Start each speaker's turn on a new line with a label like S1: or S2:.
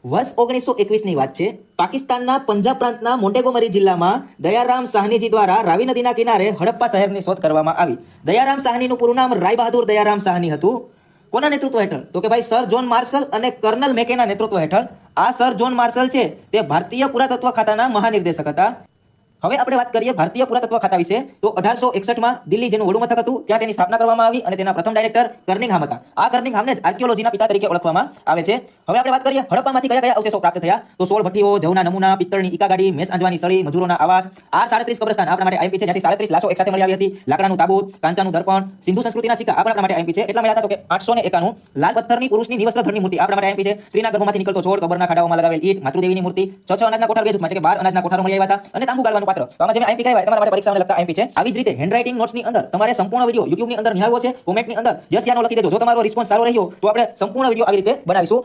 S1: વર્ષ 1921ની વાત છે. પાકિસ્તાનના પંજાબ પ્રાંતના મોન્ટેગોમરી જિલ્લામાં દયારામ સાહનીજી દ્વારા રાવી નદીના કિનારે હડપ્પા શહેરની શોધ કરવામાં આવી. દયારામ સાહનીનું પૂરું નામ રાય બહાદુર દયારામ સાહની હતું. કોના નેતૃત્વ હેઠળ? તો કે ભાઈ સર જોન માર્શલ અને કર્નલ મેકેના નેતૃત્વ હેઠળ. આ સર જોન માર્શલ છે તે ભારતીય પુરાતત્વ ખાતાના મહાનિર્દેશક હતા. હવે આપણે વાત કરીએ ભારતીય પુરાતત્વ ખાતા વિશે. તો 1861માં દિલ્હી જેનું વડું મથક હતું ત્યાં તેની સ્થાપના કરવામાં આવી અને તેના પ્રથમ ડાયરેક્ટર કર્નિંગહામ હતા. આ કર્નિંગહામને જ આર્કિયોલોજીના પિતા તરીકે ઓળખવામાં આવે છે. હવે આપણે વાત કરીએ હડપ્પામાંથી કયા કયા અવશેષો પ્રાપ્ત થયા. તો 16 ભઠ્ઠીઓ, જવના નમૂના, પિત્તળની ઈકા ગાડી, મેસ આંજવાની સળી, મજૂરોના આવાસ. R37 કબ્રસ્તાન આપણા માટે આઈએમપી છે, જ્યાંથી 37 લાશો એકસાથે મળી આવી હતી. લાકડાનું તાબૂત, કાંચાનું દર્પણ, સિંધુ સંસ્કૃતિના સિક્કા આપણા માટે આઈએમપી છે. એટલા મળ્યા હતા તો કે 891. લાલ પથ્થરની પુરુષની નિવસ્ત્ર ધડની મૂર્તિ આપણા માટે આઈએમપી છે. સ્ત્રીના ગર્ભમાંથી નીકળતો છોડ, કબરના ખાડાઓમાં લગાવેલ ઈંટ, માતૃદેવીની મૂર્તિ, 6 અનાજના કોઠાર બેઝ એટલે કે 12 અનાજના કોઠારો મળી આવ્યા હતા અને તાંબુ ગાળવાનું પાત્ર. તો આમાં જે આઈએમપી કહેવાય તમારા માટે પરીક્ષાને લગતા આઈએમપી છે. આવી જ રીતે હેન્ડરાઇટિંગ નોટ્સની અંદર તમારે સંપૂર્ણ વિડિયો YouTube ની અંદર નિહાળવો છે. કોમેન્ટની અંદર યસ યા નો લખી દેજો. જો તમારો રિસ્પોન્સ સારો રહ્યો તો આપણે સંપૂર્ણ વિડિયો આવી રીતે બનાવીશું.